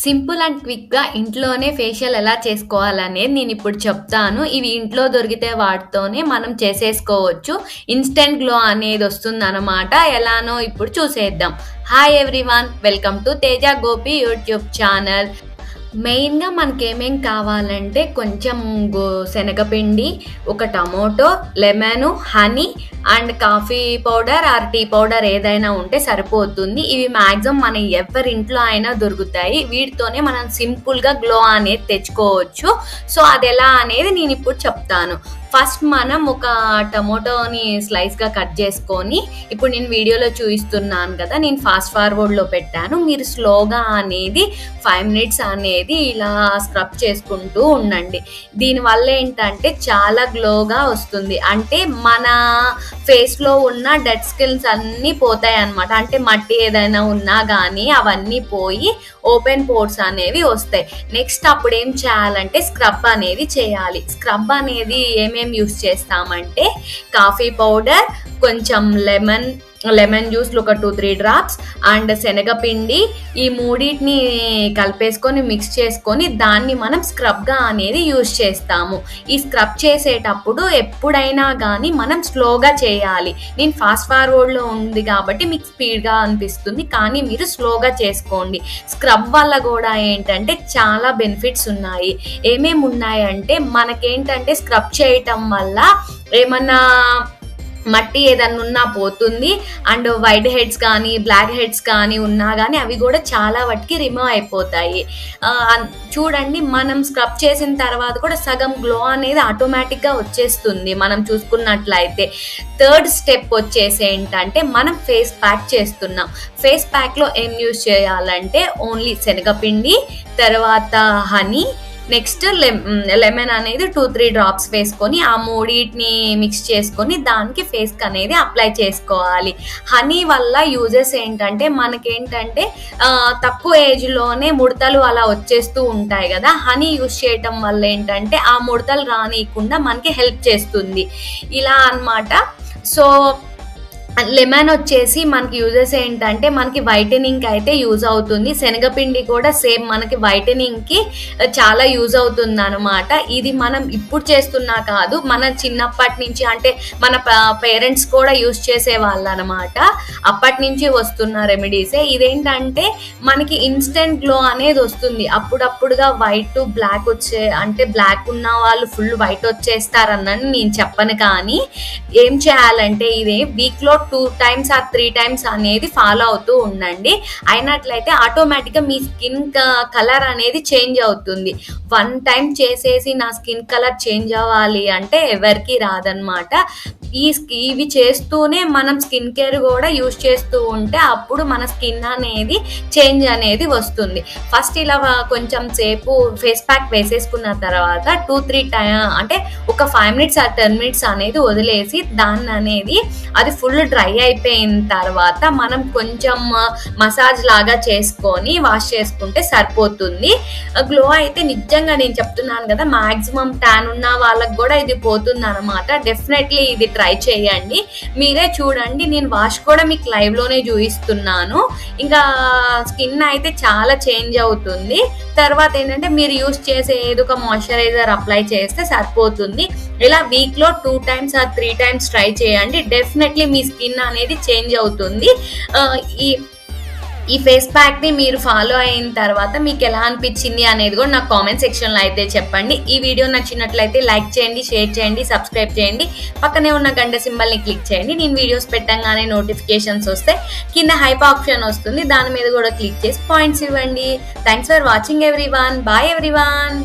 Simple and క్విక్‌గా ఇంట్లోనే facial ఎలా చేసుకోవాలనేది నేనిప్పుడు చెప్తాను. ఇవి ఇంట్లో దొరికితే వాటితోనే మనం చేసేసుకోవచ్చు. ఇన్‌స్టంట్ గ్లో అనేదొస్తుందనమాట. ఎలానో ఇప్పుడు చూసేద్దాం. Hi everyone! Welcome to Teja Gopi YouTube channel. మెయిన్‌గా మనకేమేం కావాలంటే కొంచెం శనగపిండి, ఒక tomato, lemon, honey and coffee powder or tea powder ఏదైనా ఉంటే సరిపోతుంది. ఇవి మాక్సిమం మన ఎవరింట్లో అయినా దొరుకుతాయి. వీటితోనే మనం సింపుల్‌గా గ్లో అనేది తెచ్చుకోవచ్చు. సో అదెలా అనేది నేనిప్పుడు చెప్తాను. ఫస్ట్ మనం ఒక టమోటోని స్లైస్‌గా కట్ చేసుకొని, ఇప్పుడు నేను వీడియోలో చూపిస్తున్నాను కదా! నేను ఫాస్ట్ ఫార్వర్డ్‌లో పెట్టాను. మీరు స్లోగా అనేది 5 మినిట్స్ అనేది ఇలా స్క్రబ్ చేసుకుంటూ ఉండండి. దీనివల్ల ఏంటంటే చాలా గ్లోగా వస్తుంది. అంటే మన ఫేస్‌లో ఉన్న డెడ్ స్కిన్స్ అన్నీ పోతాయన్నమాట. అంటే మట్టి ఏదైనా ఉన్నా గానీ అవన్నీ పోయి ఓపెన్ పోర్స్ అనేవి వస్తాయి. నెక్స్ట్ అప్పుడు ఏం చేయాలంటే స్క్రబ్ అనేది చేయాలి. స్క్రబ్ అనేది ఏమేమి యూస్ చేస్తామంటే కాఫీ పౌడర్, కొంచెం లెమన్ జ్యూస్లో ఒక 2-3 డ్రాప్స్ అండ్ శనగపిండి, ఈ మూడింటిని కలిపేసుకొని మిక్స్ చేసుకొని దాన్ని మనం స్క్రబ్గా అనేది యూజ్ చేస్తాము. ఈ స్క్రబ్ చేసేటప్పుడు ఎప్పుడైనా కానీ మనం స్లోగా చేయాలి. నేను ఫాస్ట్ ఫార్వర్డ్లో ఉంది కాబట్టి మీకు స్పీడ్గా అనిపిస్తుంది, కానీ మీరు స్లోగా చేసుకోండి. స్క్రబ్ వల్ల కూడా ఏంటంటే చాలా బెనిఫిట్స్ ఉన్నాయి. ఏమేమి ఉన్నాయంటే మనకేంటంటే స్క్రబ్ చేయటం వల్ల ఏమన్నా మట్టి ఏదన్నా ఉన్నా పోతుంది. అండ్ వైట్ హెడ్స్ కానీ బ్లాక్ హెడ్స్ కానీ ఉన్నా కానీ అవి కూడా చాలా వాటికి రిమూవ్ అయిపోతాయి. చూడండి, మనం స్క్రబ్ చేసిన తర్వాత కూడా సగం గ్లో అనేది ఆటోమేటిక్గా వచ్చేస్తుంది. మనం చూసుకున్నట్లయితే థర్డ్ స్టెప్ వచ్చేసి ఏంటంటే మనం ఫేస్ ప్యాక్ చేస్తున్నాం. ఫేస్ ప్యాక్లో ఏం యూజ్ చేయాలంటే ఓన్లీ శనగపిండి, తర్వాత హనీ, నెక్స్ట్ లెమన్ అనేది 2-3 డ్రాప్స్ వేసుకొని ఆ మూడింటిని మిక్స్ చేసుకొని దానికి ఫేస్కి అనేది అప్లై చేసుకోవాలి. హనీ వల్ల యూజెస్ ఏంటంటే మనకేంటంటే తక్కువ ఏజ్లోనే ముడతలు అలా వచ్చేస్తూ ఉంటాయి కదా. హనీ యూజ్ చేయటం వల్ల ఏంటంటే ఆ ముడతలు రానియకుండా మనకి హెల్ప్ చేస్తుంది ఇలా అన్నమాట. సో లెమన్ వచ్చేసి మనకి యూజెస్ ఏంటంటే మనకి వైటనింగ్కి అయితే యూజ్ అవుతుంది. శనగపిండి కూడా సేమ్ మనకి వైటనింగ్కి చాలా యూజ్ అవుతుంది అనమాట. ఇది మనం ఇప్పుడు చేస్తున్నా కాదు, మన చిన్నప్పటి నుంచి అంటే మన పేరెంట్స్ కూడా యూజ్ చేసేవాళ్ళు అనమాట. అప్పటి నుంచి వస్తున్న రెమెడీసే. ఇదేంటంటే మనకి ఇన్స్టెంట్ గ్లో అనేది వస్తుంది. అప్పుడప్పుడుగా వైట్ బ్లాక్ అంటే బ్లాక్ ఉన్న వాళ్ళు ఫుల్ వైట్ వచ్చేస్తారన్నని నేను చెప్పను, కానీ ఏం చేయాలంటే ఇదే వీక్లో 2 times ఆర్ 3 times అనేది ఫాలో అవుతూ ఉండండి. అయినట్లయితే ఆటోమేటిక్గా మీ స్కిన్ కలర్ అనేది చేంజ్ అవుతుంది. 1 time చేసేసి నా స్కిన్ కలర్ చేంజ్ అవ్వాలి అంటే ఎవరికి రాదనమాట. ఇవి చేస్తూనే మనం స్కిన్ కేర్ కూడా యూజ్ చేస్తూ ఉంటే అప్పుడు మన స్కిన్ అనేది చేంజ్ అనేది వస్తుంది. ఫస్ట్ ఇలా కొంచెం సేపు ఫేస్ ప్యాక్ వేసేసుకున్న తర్వాత 2-3 అంటే ఒక 5 minutes ఆర్ 10 minutes అనేది వదిలేసి దాన్ని అనేది అది ఫుల్ డ్రై అయిపోయిన తర్వాత మనం కొంచెం మసాజ్ లాగా చేసుకొని వాష్ చేసుకుంటే సరిపోతుంది. గ్లో అయితే నిజంగా నేను చెప్తున్నాను కదా, మాక్సిమం ట్యాన్ ఉన్న వాళ్ళకి కూడా ఇది పోతుంది అనమాట. డెఫినెట్లీ ఇది ట్రై చేయండి. మీరే చూడండి, నేను వాష్ కూడా మీకు లైవ్ లోనే చూపిస్తున్నాను. ఇంకా స్కిన్ అయితే చాలా చేంజ్ అవుతుంది. తర్వాత ఏంటంటే మీరు యూస్ చేసే ఏదో ఒక మాయిశ్చరైజర్ అప్లై చేస్తే సరిపోతుంది. ఇలా వీక్లో 2 times ఆర్ 3 times ట్రై చేయండి. డెఫినెట్లీ మీ స్కిన్ అనేది చేంజ్ అవుతుంది. ఈ ఫేస్ ప్యాక్ని మీరు ఫాలో అయిన తర్వాత మీకు ఎలా అనిపించింది అనేది కూడా నాకు కామెంట్ సెక్షన్లో అయితే చెప్పండి. ఈ వీడియో నచ్చినట్లయితే లైక్ చేయండి, షేర్ చేయండి, సబ్స్క్రైబ్ చేయండి, పక్కనే ఉన్న గంట సింబల్ని క్లిక్ చేయండి. నేను వీడియోస్ పెట్టంగానే నోటిఫికేషన్స్ వస్తే కింద హైప్ ఆప్షన్ వస్తుంది, దాని మీద కూడా క్లిక్ చేసి పాయింట్స్ ఇవ్వండి. Thanks for watching everyone. Bye everyone.